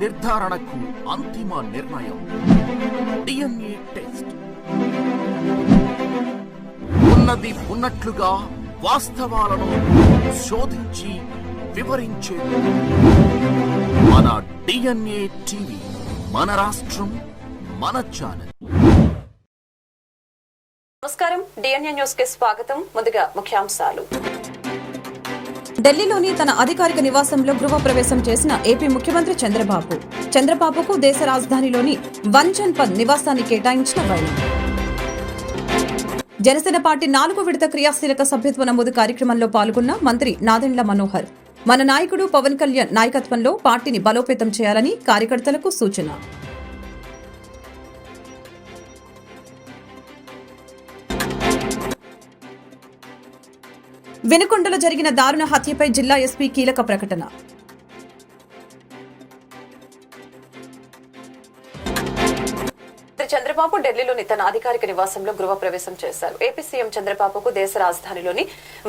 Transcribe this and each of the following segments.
నిర్ధారణకు అంతిమ నిర్ణయం డిఎన్ఏ టెస్ట్. ఉన్నది ఉన్నట్లుగా వాస్తవాలను శోధించి వివరించేది మన డిఎన్ఏ టీవీ. మన రాష్ట్రం, మన ఛానల్. నమస్కారం, డిఎన్ఏ న్యూస్ కి స్వాగతం. ముందుగా ముఖ్యాంశాలు. ఢిల్లీలోని తన అధికారిక నివాసంలో గృహ ప్రవేశం చేసిన ఏపీ ముఖ్యమంత్రి చంద్రబాబుకు దేశ రాజధానిలోని వన్ జన్పథ్ నివాసాన్ని కేటాయించిన వైనం. జనసేన పార్టీ 4వ విడత క్రియాశీలక సభ్యత్వ నమోదు కార్యక్రమంలో పాల్గొన్న మంత్రి నాదెండ్ల మనోహర్. మన నాయకుడు పవన్ కళ్యాణ్ నాయకత్వంలో పార్టీని బలోపేతం చేయాలని కార్యకర్తలకు సూచన. వినుకొండలో జరిగిన దారుణ హత్యపై జిల్లా ఎస్పీ కీలక ప్రకటన. చంద్రబాబు ఢిల్లీలోని తన అధికారిక నివాసంలో గృహ ప్రవేశం చేశారు. ఏపీ సీఎం చంద్రబాబుకు దేశ రాజధానిలోని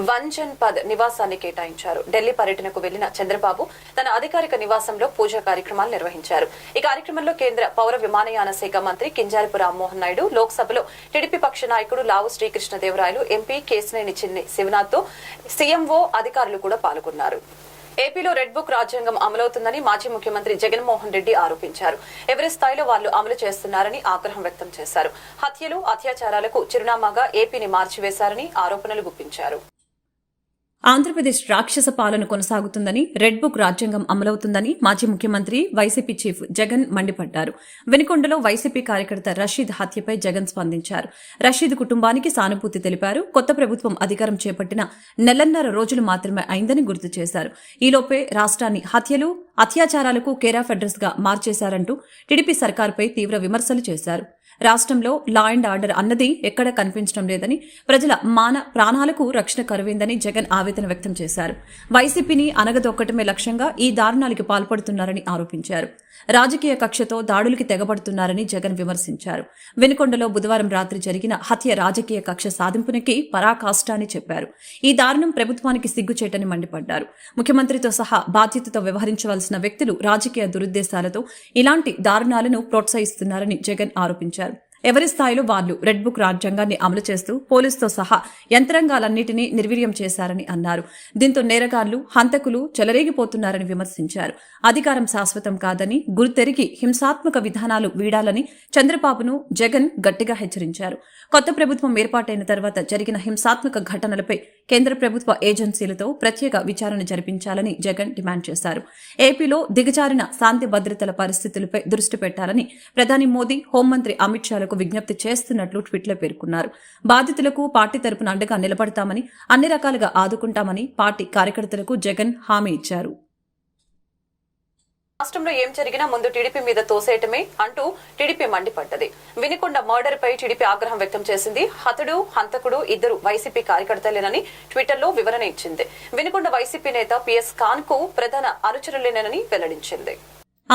వన్ జన్పథ్ నివాసాన్ని కేటాయించారు. ఢిల్లీ పర్యటనకు వెళ్లిన చంద్రబాబు తన అధికారిక నివాసంలో పూజా కార్యక్రమాలు నిర్వహించారు. ఈ కార్యక్రమంలో కేంద్ర పౌర విమానయాన శాఖ మంత్రి కింజారపు రామ్మోహన్ నాయుడు, లోక్సభలో టీడీపీ పక్ష నాయకుడు లావు శ్రీకృష్ణదేవరాయలు, ఎంపీ కేశినేని చిన్ని శివనాథ్ తో సీఎంఓ అధికారులు కూడా పాల్గొన్నారు. ఏపీలో రెడ్ బుక్ రాజ్యాంగం అమలవుతుందని మాజీ ముఖ్యమంత్రి జగన్మోహన్ రెడ్డి ఆరోపించారు. ఎవరి స్థాయిలో వాళ్లు అమలు చేస్తున్నారని ఆగ్రహం వ్యక్తం చేశారు. హత్యలు, అత్యాచారాలకు చిరునామాగా ఏపీని మార్చివేశారని ఆరోపణలు గుప్పించారు. ఆంధ్రప్రదేశ్ రాక్షస పాలన కొనసాగుతుందని, రెడ్ బుక్ రాజ్యాంగం అమలవుతుందని మాజీ ముఖ్యమంత్రి వైసీపీ చీఫ్ జగన్ మండిపడ్డారు. వినుకొండలో వైసీపీ కార్యకర్త రషీద్ హత్యపై జగన్ స్పందించారు. రషీద్ కుటుంబానికి సానుభూతి తెలిపారు. కొత్త ప్రభుత్వం అధికారం చేపట్టిన నెలన్నర రోజులు మాత్రమే అయిందని గుర్తు చేశారు. ఈలోపే రాష్ట్రాన్ని హత్యలు, అత్యాచారాలకు కేరాఫ్ అడ్రస్ గా మార్చేశారంటూ టీడీపీ సర్కార్పై తీవ్ర విమర్శలు చేశారు. రాష్ట్రంలో లా అండ్ ఆర్డర్ అన్నది ఎక్కడా కనిపించడం లేదని, ప్రజల ప్రాణాలకు రక్షణ కరువైందని జగన్ ఆవేదన వ్యక్తం చేశారు. వైసీపీని అనగదొక్కటమే లక్ష్యంగా ఈ దారుణాలకి పాల్పడుతున్నారని ఆరోపించారు. రాజకీయ కక్షతో దాడులకి తెగబడుతున్నారని జగన్ విమర్శించారు. వినుకొండలో బుధవారం రాత్రి జరిగిన హత్య రాజకీయ కక్ష సాధింపునికి పరాకాష్ట అని చెప్పారు. ఈ దారుణం ప్రభుత్వానికి సిగ్గుచేటని మండిపడ్డారు. ముఖ్యమంత్రితో సహా బాధ్యతతో వ్యవహరించవలసిన వ్యక్తులు రాజకీయ దురుద్దేశాలతో ఇలాంటి దారుణాలను ప్రోత్సహిస్తున్నారని జగన్ ఆరోపించారు. ఎవరి స్థాయిలో వాళ్లు రెడ్ బుక్ రాజ్యాంగాన్ని అమలు చేస్తూ పోలీసుతో సహా యంత్రాంగాలన్నింటినీ నిర్వీర్యం చేశారని అన్నారు. దీంతో నేరగాళ్లు, హంతకులు చెలరేగిపోతున్నారని విమర్శించారు. అధికారం శాశ్వతం కాదని, గుర్తెరిగి హింసాత్మక విధానాలు వీడాలని చంద్రబాబును జగన్ గట్టిగా హెచ్చరించారు. కొత్త ప్రభుత్వం ఏర్పాటైన తర్వాత జరిగిన హింసాత్మక ఘటనలపై కేంద్ర ప్రభుత్వ ఏజెన్సీలతో ప్రత్యేక విచారణ జరిపించాలని జగన్ డిమాండ్ చేశారు. ఏపీలో దిగజారిన శాంతి భద్రతల పరిస్థితులపై దృష్టి పెట్టాలని ప్రధాని మోదీ, హోంమంత్రి అమిత్ షాలకు విజ్ఞప్తి చేస్తున్నట్లు ట్వీట్లో పేర్కొన్నారు. బాధితులకు పార్టీ తరపున అండగా నిలబడతామని, అన్ని రకాలుగా ఆదుకుంటామని పార్టీ కార్యకర్తలకు జగన్ హామీ ఇచ్చారు. రాష్ట్రంలో ఏం జరిగినా ముందు టీడీపీ మీద తోసేయటమే అంటూ టీడీపీ మండిపడ్డది. వినుకొండ మర్డర్ పై టీడీపీ ఆగ్రహం వ్యక్తం చేసింది. హతుడు, హంతకుడు ఇద్దరు వైసీపీ కార్యకర్తలేనని ట్విట్టర్లో వివరణ ఇచ్చింది. వినుకొండ వైసీపీ నేత పిఎస్ ఖాన్ కు ప్రధాన అనుచరులేనని వెల్లడించింది.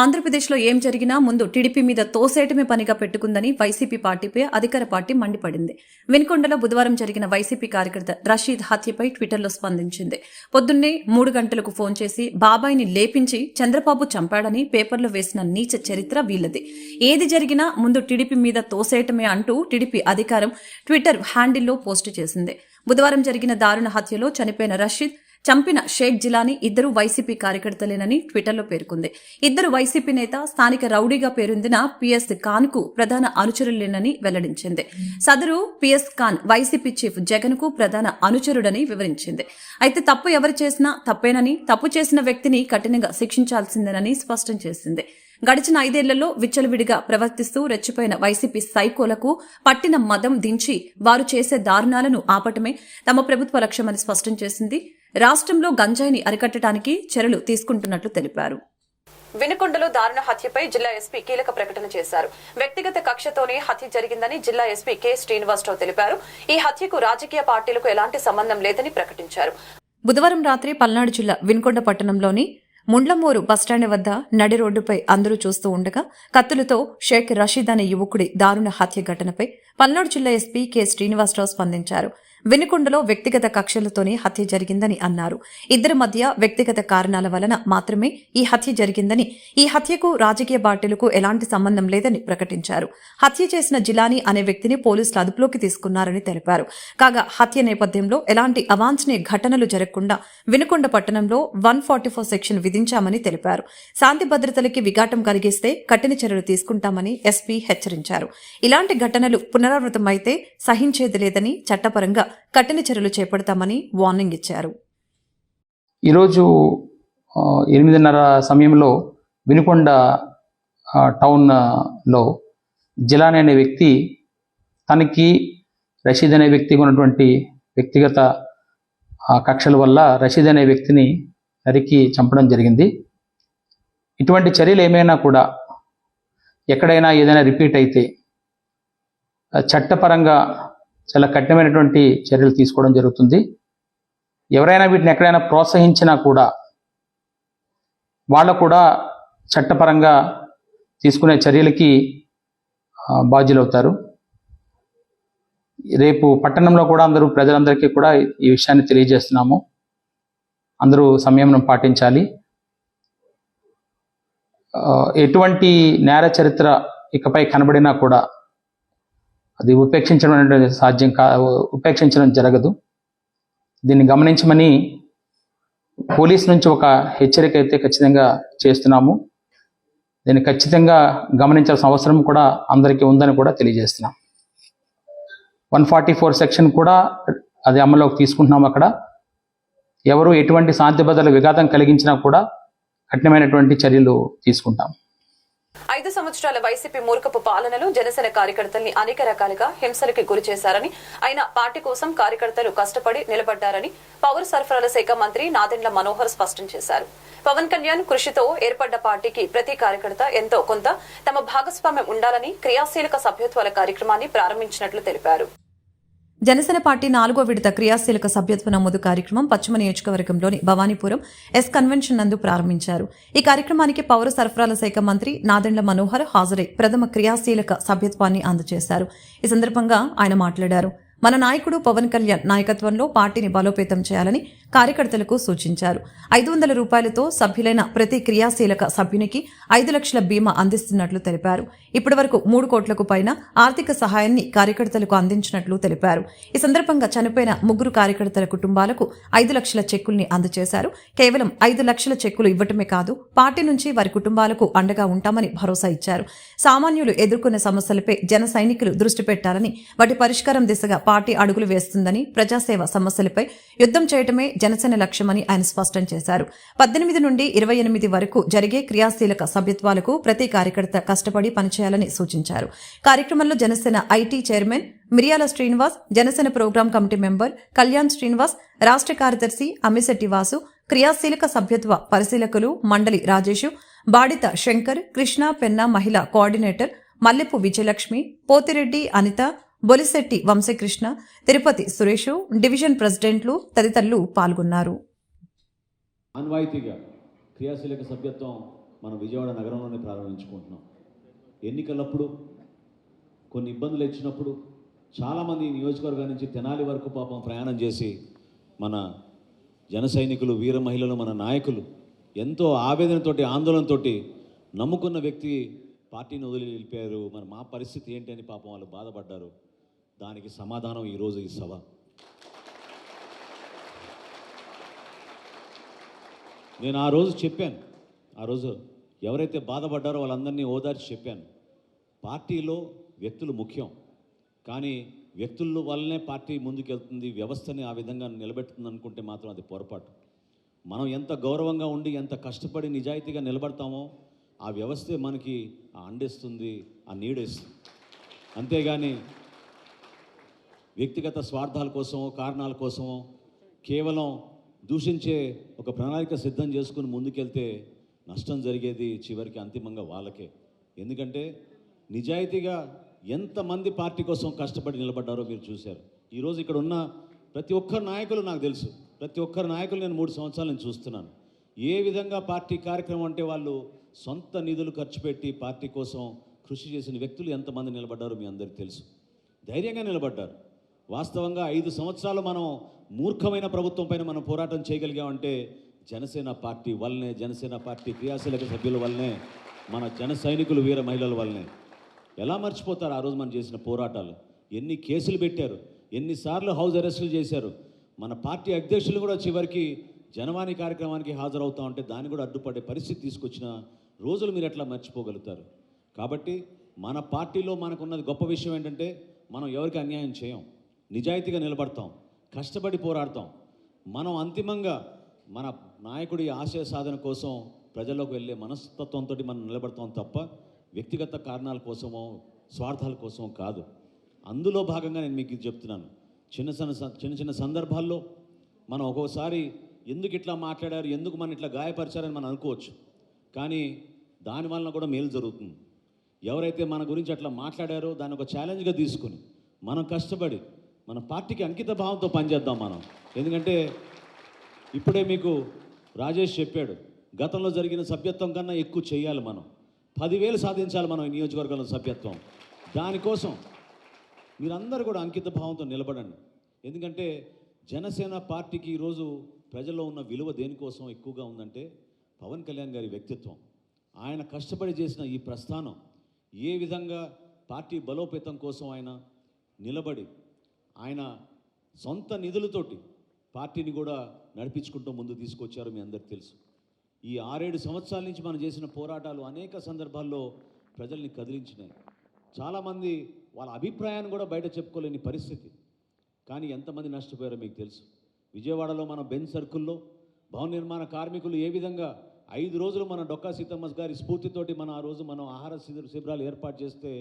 ఆంధ్రప్రదేశ్లో ఏం జరిగినా ముందు టీడీపీ మీద తోసేయటమే పనిగా పెట్టుకుందని వైసీపీ పార్టీపై అధికార పార్టీ మండిపడింది. వినుకొండలో బుధవారం జరిగిన వైసీపీ కార్యకర్త రషీద్ హత్యపై ట్విట్టర్లో స్పందించింది. పొద్దున్నే 3 గంటలకు ఫోన్ చేసి బాబాయిని లేపించి చంద్రబాబు చంపాడని పేపర్లో వేసిన నీచ చరిత్ర వీళ్లది. ఏది జరిగినా ముందు టీడీపీ మీద తోసేయటమే అంటూ టీడీపీ అధికారం ట్విట్టర్ హ్యాండిల్లో పోస్టు చేసింది. బుధవారం జరిగిన దారుణ హత్యలో చనిపోయిన రషీద్, చంపిన షేక్ జిలానీ ఇద్దరు వైసీపీ కార్యకర్తలేనని ట్విట్టర్లో పేర్కొంది. ఇద్దరు వైసీపీ నేత, స్థానిక రౌడీగా పేరొందిన పిఎస్ ఖాన్ కు ప్రధాన అనుచరులేనని వెల్లడించింది. సదరు PS Khan YCP chief Jagan కు ప్రధాన అనుచరుడని వివరించింది. అయితే తప్పు ఎవరు చేసినా తప్పేనని, తప్పు చేసిన వ్యక్తిని కఠినంగా శిక్షించాల్సిందేనని స్పష్టం చేసింది. గడిచిన 5 ఏళ్లలో విచ్చలవిడిగా ప్రవర్తిస్తూ రెచ్చిపోయిన వైసీపీ సైకోలకు పట్టిన మదం దించి వారు చేసే దారుణాలను ఆపటమే తమ ప్రభుత్వ లక్ష్యమని స్పష్టం చేసింది. రాష్ట్రంలో గంజాయిని అరికట్టడానికి చర్యలు తీసుకుంటున్నట్లు తెలిపారు. వినుకొండలో దారుణ హత్యపై జిల్లా ఎస్పీ కీలక ప్రకటన చేశారు. వ్యక్తిగత కక్షతోనే హత్య జరిగిందని జిల్లా ఎస్పీ కె శ్రీనివాసరావు తెలిపారు. ఈ హత్యకు రాజకీయ పార్టీలకు ఎలాంటి సంబంధం లేదని ప్రకటించారు. బుధవారం రాత్రి పల్నాడు జిల్లా వినుకొండ పట్టణంలోని ముండ్లమూరు బస్టాండ్ వద్ద నడి రోడ్డుపై అందరూ చూస్తూ ఉండగా కత్తులతో షేక్ రషీద్ అనే యువకుడి దారుణ హత్య ఘటనపై పల్నాడు జిల్లా ఎస్పీ కె శ్రీనివాసరావు స్పందించారు. వినుకొండలో వ్యక్తిగత కక్షలతోనే హత్య జరిగిందని అన్నారు. ఇద్దరి మధ్య వ్యక్తిగత కారణాల వలన మాత్రమే ఈ హత్య జరిగిందని, ఈ హత్యకు రాజకీయ పార్టీలకు ఎలాంటి సంబంధం లేదని ప్రకటించారు. హత్య చేసిన జిలానీ అనే వ్యక్తిని పోలీసులు అదుపులోకి తీసుకున్నారని తెలిపారు. కాగా హత్య నేపథ్యంలో ఎలాంటి అవాంఛనీయ ఘటనలు జరగకుండా వినుకొండ పట్టణంలో 144 సెక్షన్ విధించామని తెలిపారు. శాంతి భద్రతలకి విఘాటం కలిగిస్తే కఠిన చర్యలు తీసుకుంటామని ఎస్పీ హెచ్చరించారు. ఇలాంటి ఘటనలు పునరావృతమైతే సహించేది లేదని, చట్టపరంగా కఠిన చర్యలు చేపడతామని వార్నింగ్ ఇచ్చారు. ఈరోజు 8:30 సమయంలో వినుకొండ టౌన్లో జిలానీ అనే వ్యక్తి తనకి రషీద్ అనే వ్యక్తికి ఉన్నటువంటి వ్యక్తిగత కక్షల వల్ల రషీద్ అనే వ్యక్తిని నరికి చంపడం జరిగింది. ఇటువంటి చర్యలు ఏమైనా కూడా ఎక్కడైనా ఏదైనా రిపీట్ అయితే చట్టపరంగా చాలా కఠినమైనటువంటి చర్యలు తీసుకోవడం జరుగుతుంది. ఎవరైనా వీటిని ఎక్కడైనా ప్రోత్సహించినా కూడా వాళ్ళు కూడా చట్టపరంగా తీసుకునే చర్యలకి బాధ్యులవుతారు. రేపు పట్టణంలో కూడా ప్రజలందరికీ కూడా ఈ విషయాన్ని తెలియజేస్తున్నాము. అందరూ సంయమనం పాటించాలి. ఎటువంటి నేర చరిత్ర ఇకపై కనబడినా కూడా అది ఉపేక్షించడం జరగదు. దీన్ని గమనించమని పోలీస్ నుంచి ఒక హెచ్చరిక అయితే ఖచ్చితంగా చేస్తున్నాము. దీన్ని ఖచ్చితంగా గమనించాల్సిన అవసరం కూడా అందరికీ ఉందని కూడా తెలియజేస్తున్నాం. 144 సెక్షన్ కూడా అది అమల్లోకి తీసుకుంటున్నాం. అక్కడ ఎవరు ఎటువంటి శాంతి భద్రతల విఘాతం కలిగించినా కూడా కఠినమైనటువంటి చర్యలు తీసుకుంటాం. 5 సంవత్సరాల వైసీపీ మూర్ఖపు పాలనలో జనసేన కార్యకర్తల్ని అనేక రకాలుగా హింసలకి గురి చేశారని, అయినా పార్టీ కోసం కార్యకర్తలు కష్టపడి నిలబడ్డారని పౌర సరఫరాల శాఖ మంత్రి నాదెండ్ల మనోహర్ స్పష్టం చేశారు. పవన్ కళ్యాణ్ కృషితో ఏర్పడ్డ పార్టీకి ప్రతి కార్యకర్త ఎంతో కొంత తమ భాగస్వామ్యం ఉండాలని క్రియాశీలక సభ్యత్వాల కార్యక్రమాన్ని ప్రారంభించినట్లు తెలిపారు. జనసేన పార్టీ 4వ విడత క్రియాశీలక సభ్యత్వ నమోదు కార్యక్రమం పశ్చిమ నియోజకవర్గంలోని భవానీపురం ఎస్ కన్వెన్షన్ నందు ప్రారంభించారు. ఈ కార్యక్రమానికి పౌర సరఫరాల శాఖ మంత్రి నాదెండ్ల మనోహర్ హాజరై ప్రథమ క్రియాశీలక సభ్యత్వాన్ని అందజేశారు. ఈ సందర్భంగా ఆయన మాట్లాడారు. మన నాయకుడు పవన్ కళ్యాణ్ నాయకత్వంలో పార్టీని బలోపేతం చేయాలని కార్యకర్తలకు సూచించారు. 500 రూపాయలతో సభ్యులైన ప్రతి క్రియాశీలక సభ్యునికి 5 లక్షల బీమా అందిస్తున్నట్లు తెలిపారు. ఇప్పటివరకు 3 కోట్లకు పైన ఆర్థిక సహాయాన్ని కార్యకర్తలకు అందించినట్లు తెలిపారు. ఈ సందర్భంగా చనిపోయిన 3 కార్యకర్తల కుటుంబాలకు 5 లక్షల చెక్కుల్ని అందజేశారు. కేవలం 5 లక్షల చెక్కులు ఇవ్వటమే కాదు, పార్టీ నుంచి వారి కుటుంబాలకు అండగా ఉంటామని భరోసా ఇచ్చారు. సామాన్యులు ఎదుర్కొనే సమస్యలపై జన సైనికులు దృష్టి పెట్టాలని, వాటి పరిష్కారం దిశగా పార్టీ అడుగులు వేస్తుందని, ప్రజాసేవ సమస్యలపై యుద్ధం చేయటమే జనసేన లక్ష్యమని ఆయన స్పష్టం చేశారు. 18 నుండి 28 వరకు జరిగే క్రియాశీలక సభ్యత్వాలకు ప్రతి కార్యకర్త కష్టపడి పనిచేయాలని సూచించారు. కార్యక్రమంలో Janasena IT chairman Miriyala Srinivas, Janasena program committee member Kalyan Srinivas, రాష్ట్ర కార్యదర్శి అమ్మిశెట్టి వాసు, క్రియాశీలక సభ్యత్వ పరిశీలకులు మండలి రాజేషు, బాడిత శంకర్, కృష్ణ పెన్న మహిళా కోఆర్డినేటర్ మల్లెపు విజయలక్ష్మి, పోతిరెడ్డి అనిత, బొలిశెట్టి వంశకృష్ణ, తిరుపతి సురేషు, డివిజన్ ప్రెసిడెంట్లు తదితరులు పాల్గొన్నారు. ఆన్వాయితీగా క్రియాశీలక సభ్యత్వం మనం విజయవాడ నగరంలోనే ప్రారంభించుకుంటున్నాం. ఎన్నికలప్పుడు కొన్ని ఇబ్బందులు వచ్చినప్పుడు చాలామంది నియోజకవర్గం నుంచి తెనాలి వరకు పాపం ప్రయాణం చేసి మన జన సైనికులు, వీర మహిళలు, మన నాయకులు ఎంతో ఆవేదనతోటి, ఆందోళనతోటి నమ్ముకున్న వ్యక్తి పార్టీని వదిలి వెళ్ళిపోయారు, మరి మా పరిస్థితి ఏంటి అని పాపం వాళ్ళు బాధపడ్డారు. దానికి సమాధానం ఈరోజు ఈ సభ. నేను ఆ రోజు చెప్పాను, ఆ రోజు ఎవరైతే బాధపడ్డారో వాళ్ళందరినీ ఓదార్చి చెప్పాను, పార్టీలో వ్యక్తులు ముఖ్యం, కానీ వ్యక్తుల వల్లనే పార్టీ ముందుకెళ్తుంది, వ్యవస్థని ఆ విధంగా నిలబెడుతుంది అనుకుంటే మాత్రం అది పొరపాటు. మనం ఎంత గౌరవంగా ఉండి ఎంత కష్టపడి నిజాయితీగా నిలబడతామో ఆ వ్యవస్థే మనకి ఆ అండేస్తుంది, ఆ నీడేస్తుంది. అంతేగాని వ్యక్తిగత స్వార్థాల కోసమో కారణాల కోసమో కేవలం దూషించే ఒక ప్రణాళిక సిద్ధం చేసుకుని ముందుకెళ్తే నష్టం జరిగేది చివరికి అంతిమంగా వాళ్ళకే. ఎందుకంటే నిజాయితీగా ఎంతమంది పార్టీ కోసం కష్టపడి నిలబడ్డారో మీరు చూశారు. ఈరోజు ఇక్కడ ఉన్న ప్రతి ఒక్కరు నాయకులు నాకు తెలుసు, ప్రతి ఒక్కరు నాయకులు నేను 3 సంవత్సరాల నుంచి చూస్తున్నాను. ఏ విధంగా పార్టీ కార్యక్రమం అంటే వాళ్ళు సొంత నిధులు ఖర్చు పెట్టి పార్టీ కోసం కృషి చేసిన వ్యక్తులు ఎంతమంది నిలబడ్డారో మీ అందరికీ తెలుసు. ధైర్యంగా నిలబడ్డారు. వాస్తవంగా 5 సంవత్సరాలు మనం మూర్ఖమైన ప్రభుత్వం పైన మనం పోరాటం చేయగలిగామంటే జనసేన పార్టీ వల్లనే, జనసేన పార్టీ క్రియాశీలక సభ్యుల వల్లనే, మన జన సైనికులు వీర మహిళల వల్లనే. ఎలా మర్చిపోతారు ఆ రోజు మనం చేసిన పోరాటాలు? ఎన్ని కేసులు పెట్టారు, ఎన్నిసార్లు హౌస్ అరెస్టులు చేశారు. మన పార్టీ అధ్యక్షులు కూడా చివరికి జనవాణి కార్యక్రమానికి హాజరవుతా ఉంటే దాన్ని కూడా అడ్డుపడే పరిస్థితి తీసుకొచ్చిన రోజులు మీరు ఎట్లా మర్చిపోగలుగుతారు? కాబట్టి మన పార్టీలో మనకున్నది గొప్ప విషయం ఏంటంటే మనం ఎవరికి అన్యాయం చేయం, నిజాయితీగా నిలబడతాం, కష్టపడి పోరాడతాం. మనం అంతిమంగా మన నాయకుడి ఆశయ సాధన కోసం ప్రజల్లోకి వెళ్ళే మనస్తత్వంతో మనం నిలబడతాం తప్ప వ్యక్తిగత కారణాల కోసమో స్వార్థాల కోసం కాదు. అందులో భాగంగా నేను మీకు ఇది చెప్తున్నాను. చిన్న చిన్న సందర్భాల్లో మనం ఒక్కోసారి ఎందుకు ఇట్లా మాట్లాడారు, ఎందుకు మనం ఇట్లా గాయపరిచారని మనం అనుకోవచ్చు. కానీ దానివల్ల కూడా మేలు జరుగుతుంది. ఎవరైతే మన గురించి అట్లా మాట్లాడారో దాన్ని ఒక ఛాలెంజ్గా తీసుకుని మనం కష్టపడి మన పార్టీకి అంకిత భావంతో పనిచేద్దాం మనం. ఎందుకంటే ఇప్పుడే మీకు రాజేష్ చెప్పాడు, గతంలో జరిగిన సభ్యత్వం కన్నా ఎక్కువ చేయాలి మనం. 10,000 సాధించాలి మనం ఈ నియోజకవర్గంలో సభ్యత్వం. దానికోసం మీరందరూ కూడా అంకిత భావంతో నిలబడండి. ఎందుకంటే జనసేన పార్టీకి ఈరోజు ప్రజల్లో ఉన్న విలువ దేనికోసం ఎక్కువగా ఉందంటే పవన్ కళ్యాణ్ గారి వ్యక్తిత్వం. ఆయన కష్టపడి చేసిన ఈ ప్రస్థానం, ఏ విధంగా పార్టీ బలోపేతం కోసం ఆయన నిలబడి ఆయన సొంత నిధులతోటి పార్టీని కూడా నడిపించుకుంటూ ముందు తీసుకొచ్చారు మీ అందరికీ తెలుసు. ఈ 6-7 సంవత్సరాల నుంచి మనం చేసిన పోరాటాలు అనేక సందర్భాల్లో ప్రజల్ని కదిలించినాయి. చాలామంది వాళ్ళ అభిప్రాయాన్ని కూడా బయట చెప్పుకోలేని పరిస్థితి. కానీ ఎంతమంది నష్టపోయారో మీకు తెలుసు. విజయవాడలో మన బెంచ్ సర్కిల్లో భవన నిర్మాణ కార్మికులు ఏ విధంగా 5 రోజులు మన డొక్కా సీతమ్మ గారి స్ఫూర్తితోటి ఆ రోజు మనం ఆహార శిబిరాలు ఏర్పాటు చేస్తే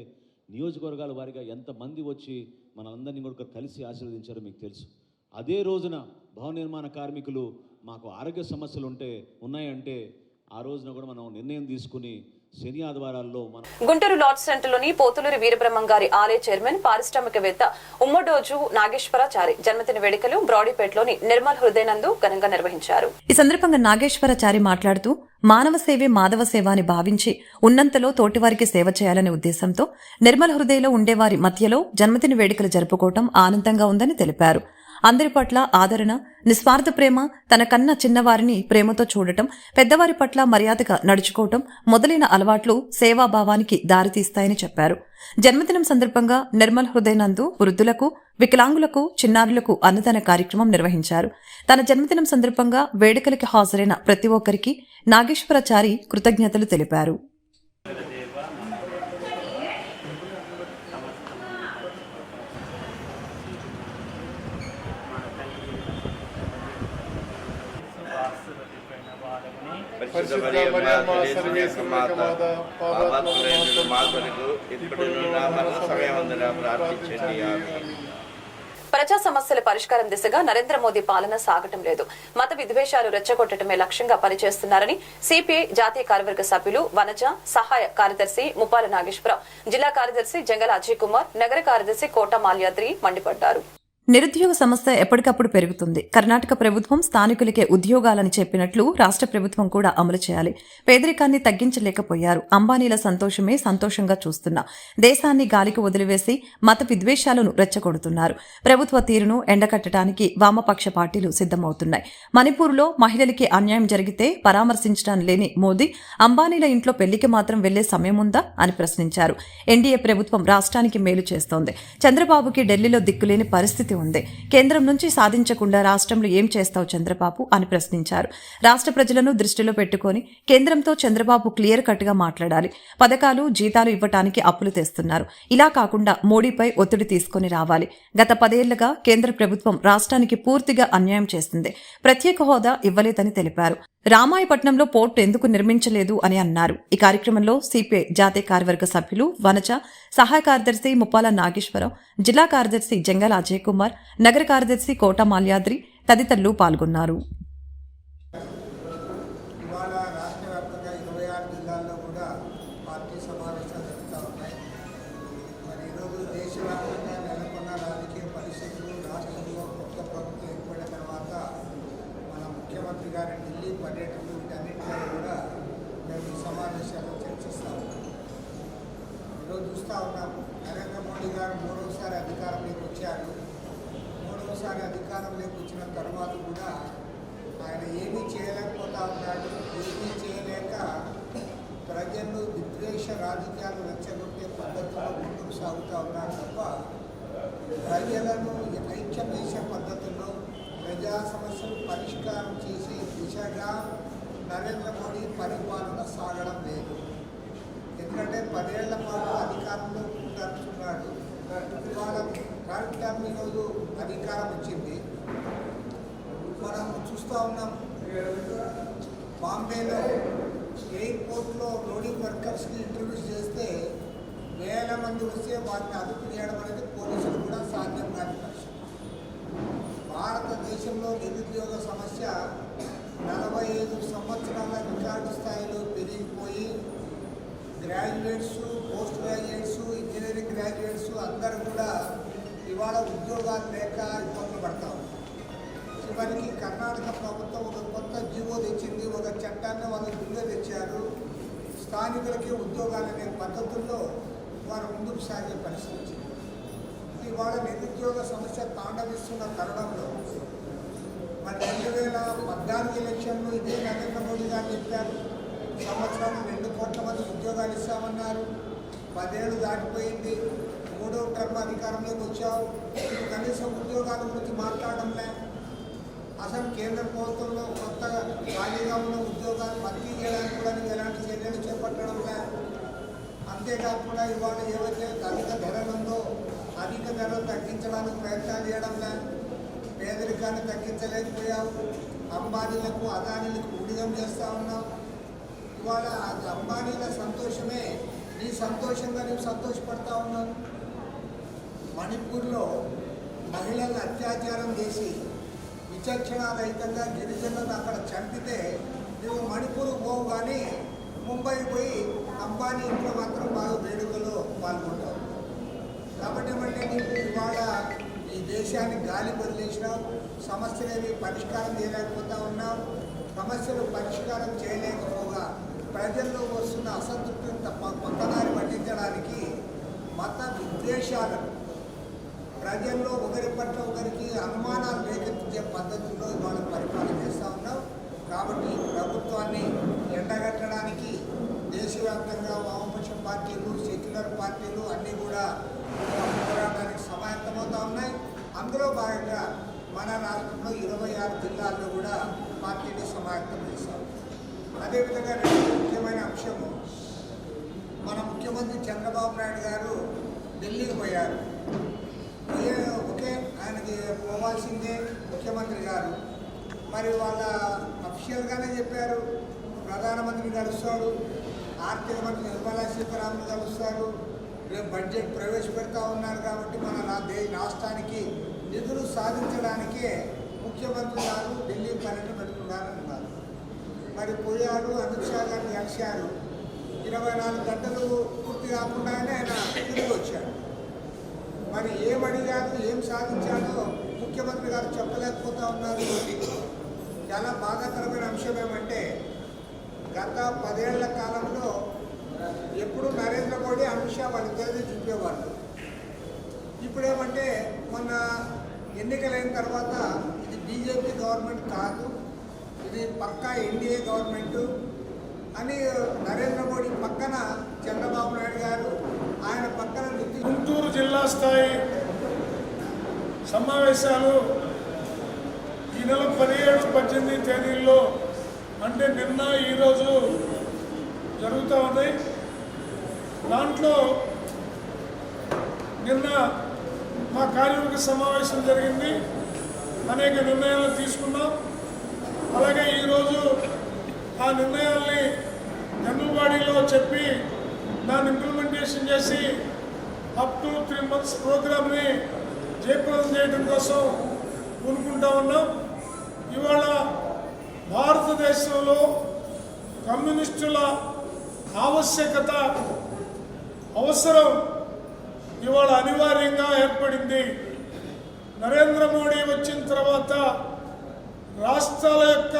నియోజకవర్గాల వారిగా ఎంతమంది వచ్చి మనందరినీ కూడా కలిసి ఆశీర్వదించారో మీకు తెలుసు. అదే రోజున భవన నిర్మాణ కార్మికులు మాకు ఆరోగ్య సమస్యలు ఉన్నాయంటే ఆ రోజున కూడా మనం నిర్ణయం తీసుకుని శని ఆదివారాల్లో గుంటూరు లార్డ్స్ సెంటర్లోని పోతులూరి వీరబ్రహ్మం గారి ఆలయ చైర్మన్ పారిశ్రామికవేత్త ఉమ్మడోజు నాగేశ్వరాచారి జన్మదిన వేడుకలు బ్రాడీపేటలోని నిర్మల్ హృదయనందు ఘనంగా నిర్వహించారు. ఈ సందర్భంగా నాగేశ్వరాచారి మాట్లాడుతూ మానవ సేవే మాధవ సేవ అని భావించి ఉన్నంతలో తోటివారికి సేవ చేయాలనే ఉద్దేశంతో నిర్మల్ హృదయలో ఉండేవారి మధ్యలో జన్మదిన వేడుకలు జరుపుకోవటం ఆనందంగా ఉందని తెలిపారు. అందరి పట్ల ఆదరణ, నిస్వార్థ ప్రేమ, తన కన్నా చిన్నవారిని ప్రేమతో చూడటం, పెద్దవారి పట్ల మర్యాదగా నడుచుకోవటం మొదలైన అలవాట్లు సేవాభావానికి దారితీస్తాయని చెప్పారు. జన్మదినం సందర్భంగా నిర్మల్ హృదయనందు వృద్ధులకు, వికలాంగులకు, చిన్నారులకు అన్నదాన కార్యక్రమం నిర్వహించారు. తన జన్మదినం సందర్భంగా వేడుకలకి హాజరైన ప్రతి ఒక్కరికి నాగేశ్వరాచారి కృతజ్ఞతలు తెలిపారు. ప్రజా సమస్యల పరిష్కారం దిశగా నరేంద్ర మోదీ పాలన సాగటం లేదు, మత విద్వేషాలు రెచ్చగొట్టడమే లక్ష్యంగా పనిచేస్తున్నారని సిపిఐ జాతీయ కార్యవర్గ సభ్యులు వనజ, సహాయ కార్యదర్శి ముప్పాల నాగేశ్వరరావు, జిల్లా కార్యదర్శి జంగల అజయ్ కుమార్, నగర కార్యదర్శి కోట మాల్యాద్రి మండిపడ్డారు. నిరుద్యోగ సమస్య ఎప్పటికప్పుడు పెరుగుతుంది. కర్ణాటక ప్రభుత్వం స్థానికులకే ఉద్యోగాలని చెప్పినట్లు రాష్ట్ర ప్రభుత్వం కూడా అమలు చేయాలి. పేదరికాన్ని తగ్గించలేకపోయారు. అంబానీల సంతోషమే సంతోషంగా చూస్తున్నా దేశాన్ని గాలికి వదిలివేసి మత విద్వేషాలను రెచ్చగొడుతున్నారు. ప్రభుత్వ తీరును ఎండకట్టడానికి వామపక్ష పార్టీలు సిద్దమవుతున్నాయి. మణిపూర్లో మహిళలకి అన్యాయం జరిగితే పరామర్శించడం లేని మోదీ అంబానీల ఇంట్లో పెళ్లికి మాత్రం వెళ్లే సమయం ఉందా అని ప్రశ్నించారు. ఎన్డీఏ ప్రభుత్వం రాష్ట్రానికి మేలు చేస్తోంది. చంద్రబాబుకి ఢిల్లీలో దిక్కులేని పరిస్థితి ఉంది. కేంద్రం నుంచి సాధించకుండా రాష్ట్రంలో ఏం చేస్తావు చంద్రబాబు అని ప్రశ్నించారు. రాష్ట్ర ప్రజలను దృష్టిలో పెట్టుకుని కేంద్రంతో చంద్రబాబు క్లియర్ కట్ గా మాట్లాడాలి. పథకాలు, జీతాలు ఇవ్వటానికి అప్పులు తెస్తున్నారు. ఇలా కాకుండా మోడీపై ఒత్తిడి తీసుకుని రావాలి. గత 10 ఏళ్లుగా కేంద్ర ప్రభుత్వం రాష్ట్రానికి పూర్తిగా అన్యాయం చేస్తుంది. ప్రత్యేక హోదా ఇవ్వలేదని తెలిపారు. రామాయపట్నంలో పోర్టు ఎందుకు నిర్మించలేదు అని అన్నారు. ఈ కార్యక్రమంలో సిపిఐ జాతీయ కార్యవర్గ సభ్యులు వనజ, సహాయ కార్యదర్శి ముప్పాల నాగేశ్వరరావు, జిల్లా కార్యదర్శి జంగల అజయ్ కుమార్, నగర కార్యదర్శి కోట మాల్యాద్రి తదితరులు పాల్గొన్నారు. చూస్తూ ఉన్నాము. నరేంద్ర మోడీ గారు 3వ సారి అధికారంలోకి వచ్చారు. రెండోసారి అధికారంలోకి వచ్చిన తర్వాత కూడా ఆయన ఏమీ చేయలేకపోతా ఉన్నాడు. ఏమీ చేయలేక ప్రజలు విద్వేష రాజకీయాలు రెచ్చగొట్టే పద్ధతిలో ముందుకు సాగుతూ ఉన్నారు తప్ప ప్రజలను ఐక్యం చేసే పద్ధతుల్లో ప్రజా సమస్యలు పరిష్కారం చేసే దిశగా నరేంద్ర మోడీ పరిపాలన సాగడం లేదు. ఎందుకంటే 10 ఏళ్ల పాటు అధికారంలో కూర్చున్నాడు. ఇవాళ థర్డ్ టర్మ్ ఈరోజు అధికారం వచ్చింది. మనం చూస్తూ ఉన్నాం, బాంబేలో ఎయిర్పోర్ట్లో లోడింగ్ వర్కర్స్కి ఇంటర్వ్యూస్ చేస్తే వేల మంది వస్తే వాటిని అదుపు చేయడం అనేది పోలీసులు కూడా సాధ్యం కాని పరిస్థితి. భారతదేశంలో నిరుద్యోగ సమస్య 45 సంవత్సరాల రికార్డు స్థాయిలో పెరిగిపోయి graduates, post graduates, engineering graduates అందరూ కూడా ఇవాళ ఉద్యోగాలు లేక ఇబ్బందులు పడతాం. చివరికి కర్ణాటక ప్రభుత్వం ఒక కొత్త జీవో తెచ్చింది, ఒక చట్టాన్ని వాళ్ళు బిల్లు తెచ్చారు. స్థానికులకి ఉద్యోగాలు అనే పద్ధతుల్లో వారు ముందుకు సాగే పరిస్థితి వచ్చింది. ఇవాళ నిరుద్యోగ సమస్య తాండవిస్తున్న తరుణంలో మరి 2014 ఎలక్షన్లో ఇదే నరేంద్ర మోడీ గారు చెప్పారు, సంవత్సరానికి 2 కోట్ల మంది ఉద్యోగాలు ఇస్తామన్నారు. 10 ఏళ్ళు దాటిపోయింది, 3వ టర్మ్ అధికారంలోకి వచ్చావు, కనీసం ఉద్యోగాల గురించి మాట్లాడడంలే. అసలు కేంద్ర ప్రభుత్వంలో కొత్తగా ఖాళీగా ఉన్న ఉద్యోగాలు భర్తీ చేయడానికి కూడా ఎలాంటి చర్యలు చేపట్టడంలే. అంతేకాకుండా ఇవాళ ఏవైతే అధిక ధరలు ఉందో అధిక ధరలు తగ్గించడానికి ప్రయత్నాలు చేయడంలే. పేదరికాన్ని తగ్గించలేకపోయావు. అంబానీలకు, అదానీలకు ఊడిగం చేస్తూ ఉన్నావు. ఇవాళ అంబానీల సంతోషమే నీ సంతోషంగా నీవు సంతోషపడతా ఉన్నావు. మణిపూర్లో మహిళలను అత్యాచారం చేసి విచక్షణారహితంగా గిరిజనులను అక్కడ చంపితే నువ్వు మణిపూర్ పోవు కానీ ముంబై పోయి అంబానీ ఇంట్లో మాత్రం బాగా వేడుకలో పాల్గొంటావు. కాబట్టి మళ్ళీ నీకు ఇవాళ ఈ దేశాన్ని గాలి వదిలేసినావు. సమస్యలేవి పరిష్కారం చేయలేకపోతా ఉన్నావు. సమస్యలు పరిష్కారం చేయలేకపోగా ప్రజల్లో వస్తున్న అసంతృప్తిని కొత్తదారి పట్టించడానికి మత విద్వేషాలను ప్రజల్లో ఒకరి పట్ల ఒకరికి అనుమానాలు రేకెత్తించే పద్ధతుల్లో ఇవాళ పరిపాలన చేస్తూ ఉన్నాం. కాబట్టి ప్రభుత్వాన్ని ఎండగట్టడానికి దేశవ్యాప్తంగా వామపక్ష పార్టీలు, సెక్యులర్ పార్టీలు అన్నీ కూడా పోరాటానికి సమాయత్తమవుతూ ఉన్నాయి. అందులో భాగంగా మన రాష్ట్రంలో 26 జిల్లాల్లో కూడా పార్టీని సమాయత్తం చేస్తాం. అదేవిధంగా రెండు ముఖ్యమైన అంశము, మన ముఖ్యమంత్రి చంద్రబాబు నాయుడు గారు ఢిల్లీకి పోయారు. ఓకే, ఆయనకి పోవాల్సిందే ముఖ్యమంత్రి గారు. మరి వాళ్ళ అఫీషియల్గానే చెప్పారు, ప్రధానమంత్రిని కలుస్తాడు, ఆర్థిక మంత్రి నిర్మలా సీతారామన్ కలుస్తారు, రేపు బడ్జెట్ ప్రవేశపెడతా ఉన్నారు. కాబట్టి మన రాష్ట్రానికి నిధులు సాధించడానికే ముఖ్యమంత్రి గారు ఢిల్లీ పర్యటన పెట్టుకున్నారన్నారు. మరి పోయారు, అమిత్ షా గారిని కలిశారు. 24 గంటలు పూర్తి కాకుండానే ఆయన తిరిగి వచ్చాడు. మరి ఏం అడిగారు, ఏం సాధించాడో ముఖ్యమంత్రి గారు చెప్పలేకపోతా ఉన్నారు. చాలా బాధాకరమైన అంశం ఏమంటే గత 10 ఏళ్ల కాలంలో ఎప్పుడు నరేంద్ర మోడీ, అమిత్ షా వాళ్ళిద్దరినీ చూపేవాళ్ళు. ఇప్పుడేమంటే మొన్న ఎన్నికలైన తర్వాత ఇది బీజేపీ గవర్నమెంట్ కాదు, ఇది పక్కా ఎన్డీఏ గవర్నమెంటు అని నరేంద్ర మోడీ పక్కన చంద్రబాబు నాయుడు గారు, ఆయన పక్కన గుంటూరు జిల్లా స్థాయి సమావేశాలు ఈ నెల 17, 18 తేదీల్లో అంటే నిన్న ఈరోజు జరుగుతూ ఉన్నాయి. దాంట్లో నిన్న మా కార్యవర్గ సమావేశం జరిగింది, అనేక నిర్ణయాలు తీసుకున్నాం. అలాగే ఈరోజు ఆ నిర్ణయాల్ని జనరల్ బాడీలో చెప్పి దాన్ని ఇంప్లిమెంటేషన్ చేసి అప్ టు 3 months ప్రోగ్రామ్ని జయప్రదం చేయడం కోసం కోరుకుంటా ఉన్నాం. ఇవాళ భారతదేశంలో కమ్యూనిస్టుల అవసరం ఇవాళ అనివార్యంగా ఏర్పడింది. నరేంద్ర మోడీ వచ్చిన తర్వాత రాష్ట్రాల యొక్క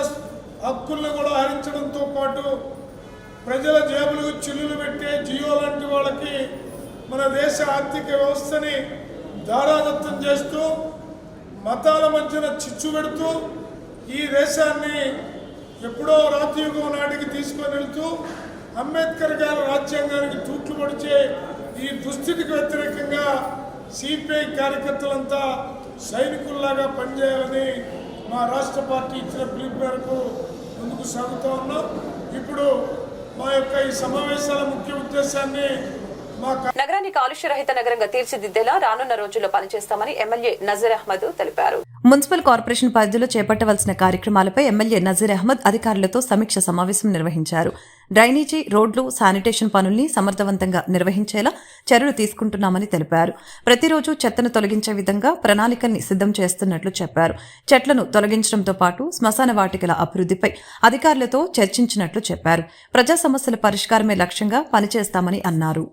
హక్కుల్ని కూడా హరించడంతో పాటు ప్రజల జేబులకు చిల్లులు పెట్టే జియో లాంటి వాళ్ళకి మన దేశ ఆర్థిక వ్యవస్థని దారాదత్తం చేస్తూ మతాల మధ్యన చిచ్చు పెడుతూ ఈ దేశాన్ని ఎప్పుడో రాతియుగం నాటికి తీసుకొని వెళ్తూ అంబేద్కర్ గారి రాజ్యాంగానికి తూట్లు పొడిచే ఈ దుస్థితికి వ్యతిరేకంగా సిపిఐ కార్యకర్తలంతా సైనికుల్లాగా పనిచేయాలని మా రాష్ట్ర పార్టీ ఇచ్చిన పిలుపు మేరకు ముందుకు సాగుతూ ఉన్నాం. ఇప్పుడు మా యొక్క ఈ సమావేశాల ముఖ్య ఉద్దేశాన్ని నగరాన్ని కాలుష్య రహిత నగరంగా తీర్చిదిద్దేలా రానున్న రోజుల్లో పనిచేస్తామని ఎమ్మెల్యే నజీర్ అహ్మద్ తెలిపారు. మున్సిపల్ కార్పొరేషన్ పరిధిలో చేపట్టవలసిన కార్యక్రమాలపై ఎమ్మెల్యే నజీర్ అహ్మద్ అధికారులతో సమీక్ష సమావేశం నిర్వహించారు. డ్రైనేజీ, రోడ్లు, శానిటేషన్ పనుల్ని సమర్థవంతంగా నిర్వహించేలా చర్యలు తీసుకుంటున్నామని తెలిపారు. ప్రతిరోజు చెత్తను తొలగించే విధంగా ప్రణాళికల్ని సిద్దం చేస్తున్నట్లు చెప్పారు. చెట్లను తొలగించడంతో పాటు శ్మశాన వాటికల అభివృద్దిపై అధికారులతో చర్చించినట్లు చెప్పారు. ప్రజా సమస్యల పరిష్కారమే లక్ష్యంగా పనిచేస్తామని అన్నారు.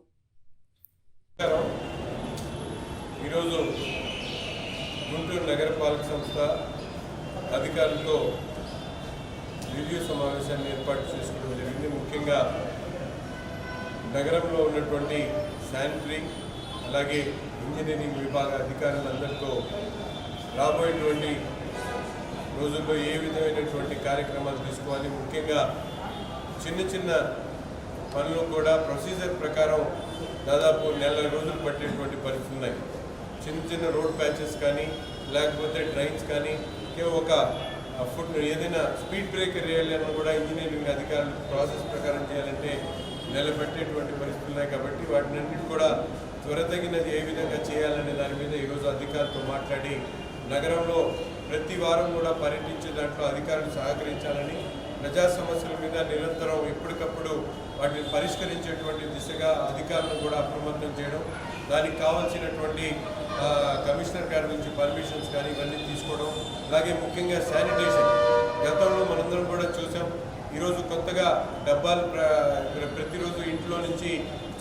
ఈరోజు గుంటూరు నగరపాలక సంస్థ అధికారులతో రివ్యూ సమావేశాన్ని ఏర్పాటు చేసుకోవడం జరిగింది. ముఖ్యంగా నగరంలో ఉన్నటువంటి శానిటరీ అలాగే ఇంజనీరింగ్ విభాగ అధికారులందరితో రాబోయేటువంటి రోజుల్లో ఏ విధమైనటువంటి కార్యక్రమాలు తీసుకోవాలి, ముఖ్యంగా చిన్న చిన్న పనులు కూడా ప్రొసీజర్ ప్రకారం దాదాపు 4 రోజులు పట్టేటువంటి పరిస్థితులు ఉన్నాయి. చిన్న రోడ్ ప్యాచెస్ కానీ లేకపోతే డ్రైన్స్ కానీ ఒక ఫుడ్ ఏదైనా స్పీడ్ బ్రేకర్ వేయాలన్నా కూడా ఇంజనీరింగ్ అధికారులు ప్రాసెస్ ప్రకారం చేయాలంటే పెట్టేటువంటి పరిస్థితులు ఉన్నాయి. కాబట్టి వాటినన్నిటి కూడా త్వరతగినది ఏ విధంగా చేయాలనే దాని మీద ఈరోజు అధికారులతో మాట్లాడి నగరంలో ప్రతి వారం కూడా పర్యటించే దాంట్లో అధికారులు సహకరించాలని, ప్రజా సమస్యల మీద నిరంతరం ఎప్పటికప్పుడు వాటిని పరిష్కరించేటువంటి దిశగా అధికారులను కూడా అప్రమత్తం చేయడం, దానికి కావాల్సినటువంటి కమిషనర్ గారి నుంచి పర్మిషన్స్ కానీ ఇవన్నీ తీసుకోవడం, అలాగే ముఖ్యంగా శానిటేషన్ గతంలో మనందరం కూడా చూసాం. ఈరోజు కొత్తగా డబ్బాలు ప్రతిరోజు ఇంట్లో నుంచి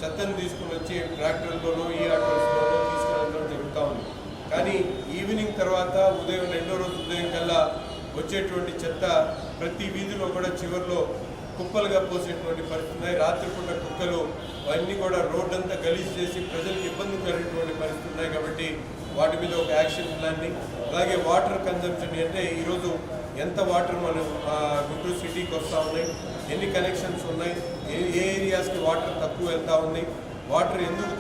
చెత్తను తీసుకుని వచ్చి ట్రాక్టర్లోనూ ఈ ఆటోస్లోనూ తీసుకెళ్ళడం జరుగుతూ ఉంది. కానీ ఈవినింగ్ తర్వాత ఉదయం 2వ రోజు ఉదయం కల్లా వచ్చేటువంటి చెత్త ప్రతి వీధిలో కూడా చివరిలో కుప్పలుగా పోసేటువంటి పరిస్థితి ఉన్నాయి. రాత్రిపూట కుక్కలు అవన్నీ కూడా రోడ్ అంతా గలీజ్ చేసి ప్రజలకు ఇబ్బంది కలిగేటువంటి పరిస్థితి ఉన్నాయి. కాబట్టి వాటి మీద ఒక యాక్షన్ ప్లాన్ని, అలాగే వాటర్ కన్జంప్షన్ అంటే ఈరోజు ఎంత వాటర్ మనం గుంటూరు సిటీకి వస్తూ ఉన్నాయి, ఎన్ని కనెక్షన్స్ ఉన్నాయి, ఏ ఏరియాస్కి వాటర్ తక్కువ వెళ్తూ ఉంది, వాటర్ ఎందుకు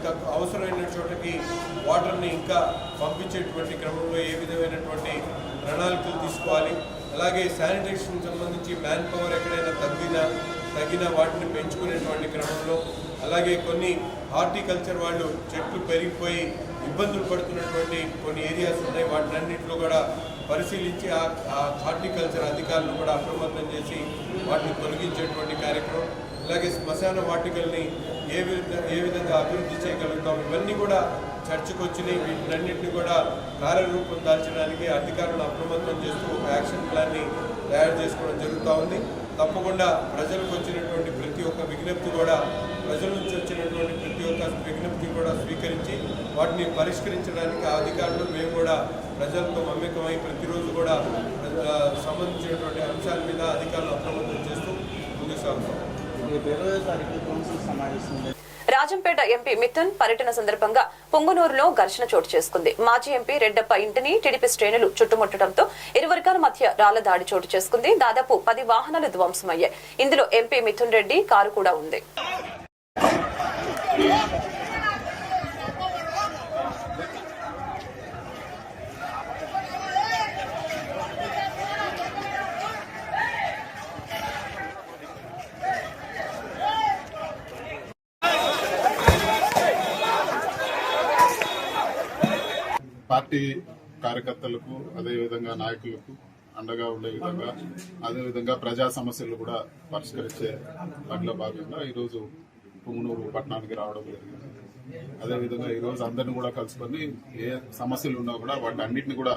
తక్కువ అవసరమైన చోటకి వాటర్ని ఇంకా పంపించేటువంటి క్రమంలో ఏ విధమైనటువంటి ప్రణాళికలు తీసుకోవాలి. అలాగే శానిటేషన్ సంబంధించి మ్యాన్ పవర్ ఎక్కడైనా తగ్గిన వాటిని పెంచుకునేటువంటి క్రమంలో, అలాగే కొన్ని హార్టికల్చర్ వాళ్ళు చెట్లు పెరిగిపోయి ఇబ్బందులు పడుతున్నటువంటి కొన్ని ఏరియాస్ ఉన్నాయి. వాటినన్నింటిలో కూడా పరిశీలించి ఆ హార్టికల్చర్ అధికారులను కూడా అప్రమత్తం చేసి వాటిని తొలగించేటువంటి కార్యక్రమం, అలాగే శ్మశాన వాటికల్ని ఏ విధంగా అభివృద్ధి చేయగలుగుతాం, ఇవన్నీ కూడా చర్చకు వచ్చినాయి. వీటినన్నింటినీ కూడా కార్యరూపం దాల్చడానికి అధికారులను అప్రమత్తం చేస్తూ ఒక యాక్షన్ ప్లాన్ని తయారు చేసుకోవడం జరుగుతూ ఉంది. తప్పకుండా ప్రజలకు వచ్చినటువంటి ప్రతి ఒక్క విజ్ఞప్తి కూడా, ప్రజల నుంచి వచ్చినటువంటి ప్రతి ఒక్క విజ్ఞప్తి కూడా స్వీకరించి వాటిని పరిష్కరించడానికి అధికారులు మేము కూడా ప్రజలతో మమేకమై ప్రతిరోజు కూడా సంబంధించినటువంటి అంశాల మీద అధికారులు అప్రమత్తం చేస్తూ ముందుకు సాగుతాం. రాజంపేట ఎంపీ మిథున్ పర్యటన సందర్భంగా పొంగునూరులో ఘర్షణ చోటు చేసుకుంది. మాజీ ఎంపీ రెడ్డప్ప ఇంటిని టీడీపీ శ్రేణులు చుట్టుముట్టడంతో ఇరు వర్గాల మధ్య రాళ్ల దాడి చోటు చేసుకుంది. దాదాపు 10 వాహనాలు ధ్వంసమయ్యాయి. ఇందులో ఎంపీ మిథున్ రెడ్డి కారు కూడా ఉంది. పార్టీ కార్యకర్తలకు అదేవిధంగా నాయకులకు అండగా ఉండే విధంగా, అదేవిధంగా ప్రజా సమస్యలు కూడా పరిష్కరించే దాంట్లో భాగంగా ఈరోజు పుంగనూరు పట్టణానికి రావడం జరిగింది. అదేవిధంగా ఈరోజు అందరిని కూడా కలుసుకొని ఏ సమస్యలు ఉన్నా కూడా వాటి అన్నింటినీ కూడా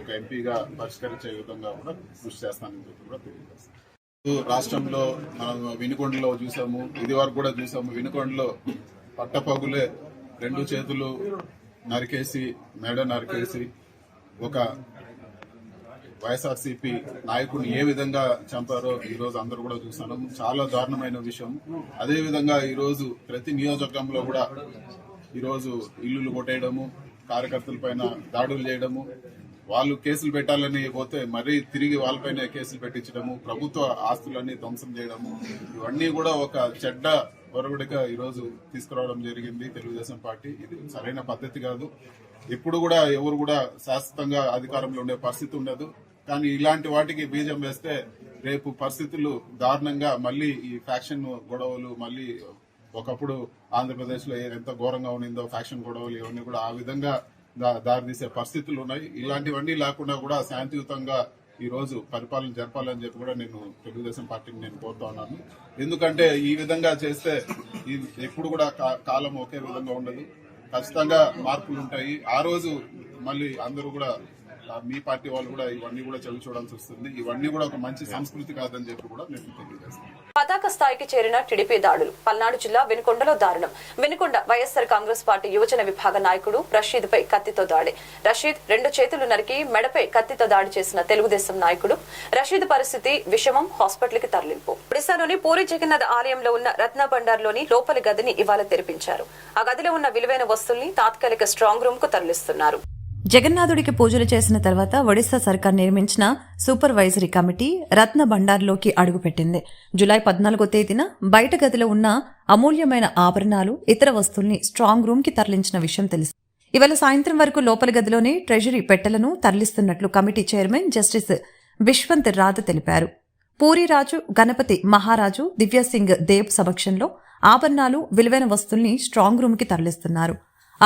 ఒక ఎంపీగా పరిష్కరించే విధంగా కూడా కృషి చేస్తానని చెప్పి కూడా తెలియజేస్తాను. రాష్ట్రంలో మనం వినుకొండలో చూసాము, ఇది వరకు కూడా చూసాము. వినుకొండలో పట్టపగులే 2 చేతులు నరికేసి, మెడ నరికేసి ఒక వైఎస్ఆర్సీపీ నాయకుడిని ఏ విధంగా చంపారో ఈరోజు అందరూ కూడా చూసాను. చాలా దారుణమైన విషయం. అదేవిధంగా ఈరోజు ప్రతి నియోజకవర్గంలో కూడా ఈరోజు ఇల్లులు కొట్టేయడము, కార్యకర్తలపైన దాడులు చేయడము, వాళ్ళు కేసులు పెట్టాలని పోతే మరీ తిరిగి వాళ్ళపైన కేసులు పెట్టించడము, ప్రభుత్వ ఆస్తులన్నీ ధ్వంసం చేయడము, ఇవన్నీ కూడా ఒక చెడ్డ ఒరవడిగా ఈరోజు తీసుకురావడం జరిగింది తెలుగుదేశం పార్టీ. ఇది సరైన పద్ధతి కాదు. ఎప్పుడు కూడా ఎవరు కూడా శాశ్వతంగా అధికారంలో ఉండే పరిస్థితి ఉండదు. కానీ ఇలాంటి వాటికి బీజం వేస్తే రేపు పరిస్థితులు దారుణంగా మళ్ళీ ఈ ఫ్యాక్షన్ గొడవలు, మళ్ళీ ఒకప్పుడు ఆంధ్రప్రదేశ్ లో ఎంత ఘోరంగా ఉండిందో ఫ్యాక్షన్ గొడవలు, ఇవన్నీ కూడా ఆ విధంగా దారితీసే పరిస్థితులు ఉన్నాయి. ఇలాంటివన్నీ లేకుండా కూడా శాంతియుతంగా ఈ రోజు పరిపాలన జరపాలని చెప్పి కూడా నేను తెలుగుదేశం పార్టీని నేను కోరుతా ఉన్నాను. ఎందుకంటే ఈ విధంగా చేస్తే ఎప్పుడు కూడా కాలం ఒకే విధంగా ఉండదు. ఖచ్చితంగా మార్పులు ఉంటాయి. ఆ రోజు మళ్ళీ అందరూ కూడా మీ పార్టీ వాళ్ళు కూడా ఇవన్నీ కూడా చవి చూడాల్సి వస్తుంది. ఇవన్నీ కూడా ఒక మంచి సంస్కృతి కాదని చెప్పి కూడా నేను తెలియజేస్తాను. పతాక స్థాయికి చేరిన టీడీపీ దాడులు. పల్నాడు జిల్లా వినుకొండలో దారుణం. వినుకొండ వైఎస్ఆర్ కాంగ్రెస్ పార్టీ యువజన విభాగ నాయకుడు రషీద్ పై కత్తితో దాడి. రషీద్ 2 చేతులు నరికి మెడపై కత్తితో దాడి చేసిన తెలుగుదేశం నాయకుడు. రషీద్ పరిస్థితి విషమం, హాస్పిటల్ కి తరలింపు. ఒడిశాలోని పూరి జగన్నాథ్ ఆలయంలో ఉన్న రత్న బండార్లోని లోపలి గదిని ఇవాళ తెరిపించారు. ఆ గదిలో ఉన్న విలువైన వస్తువుల్ని తాత్కాలిక స్ట్రాంగ్ రూమ్ కు తరలిస్తున్నారు. జగన్నాథుడికి పూజలు చేసిన తర్వాత ఒడిశా సర్కార్ నిర్మించిన సూపర్వైజరీ కమిటీ రత్న భండార్లోకి అడుగుపెట్టింది. జులై 14వ తేదీన బయట గదిలో ఉన్న అమూల్యమైన ఆభరణాలు, ఇతర వస్తువుల్ని స్ట్రాంగ్ రూమ్ కి తరలించిన విషయం తెలుసు. ఇవాళ సాయంత్రం వరకు లోపలి గదిలోనే ట్రెజరీ పెట్టెలను తరలిస్తున్నట్లు committee chairman justice Vishwanth Radh తెలిపారు. పూరిరాజు గణపతి మహారాజు దివ్యసింగ్ దేవ్ సమక్షంలో ఆభరణాలు, విలువైన వస్తువుల్ని స్ట్రాంగ్ రూమ్ కి తరలిస్తున్నారు.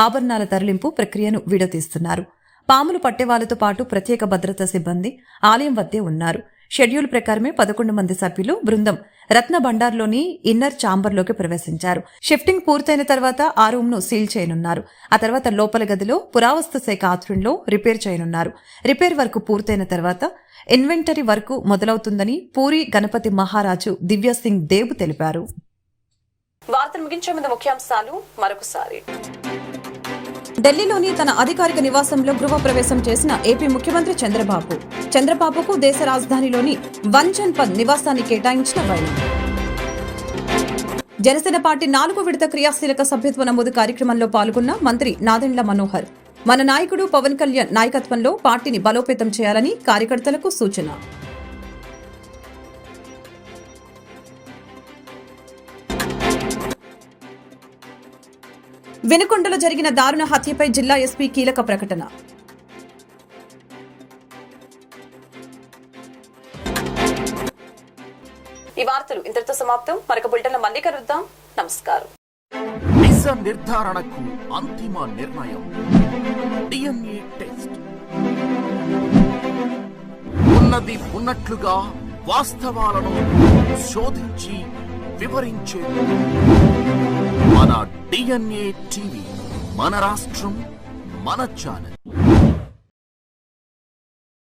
ఆభరణాల తరలింపు ప్రక్రియను వీడతీస్తున్నారు. పాములు పట్టేవాళ్లతో పాటు ప్రత్యేక భద్రతా సిబ్బంది ఆలయం వద్దే ఉన్నారు. షెడ్యూల్ ప్రకారమే 11 మంది సభ్యులు బృందం రత్న భండార్లోని ఇన్నర్ ఛాంబర్లోకి ప్రవేశించారు. షిఫ్టింగ్ పూర్తయిన తర్వాత ఆ రూమ్ ను సీల్ చేయనున్నారు. ఆ తర్వాత లోపల గదిలో పురావస్తు శాఖ ఆధ్వర్యంలో రిపేర్ చేయనున్నారు. రిపేర్ వర్క్ పూర్తయిన తర్వాత ఇన్వెంటరీ వర్క్ మొదలవుతుందని పూరి గణపతి మహారాజు దివ్యసింగ్ దేవ్ తెలిపారు. వార్తలు ముగించే ముందు ముఖ్యాంశాలు మరొకసారి. ఢిల్లీలోని తన అధికారిక నివాసంలో గృహప్రవేశం చేసిన ఏపీ ముఖ్యమంత్రి చంద్రబాబుకు దేశ రాజధానిలోని వన్ జన్పద్ నివాసాన్ని కేటాయించిన వైనం. జనసేన పార్టీ 4వ విడత క్రియాశీలక సభ్యత్వ నమోదు కార్యక్రమంలో పాల్గొన్న మంత్రి నాదెండ్ల మనోహర్. మన నాయకుడు పవన్ కళ్యాణ్ నాయకత్వంలో పార్టీని బలోపేతం చేయాలని కార్యకర్తలకు సూచన. వినుకొండలో జరిగిన దారుణ హత్యపై జిల్లా ఎస్పీ కీలక ప్రకటన. ఈ వార్తలు ఇంతటితో సమాప్తం. మరొక బులెటిన్లో మళ్ళీ కలుద్దాం. నమస్కారం. నిజ నిర్ధారణకు అంతిమ నిర్ణయం DNA టెస్ట్. ఉన్నది ఉన్నట్లుగా వాస్తవాలను శోధించి వివరించే మన DNA టీవీ, మన రాష్ట్రం, మన ఛానల్.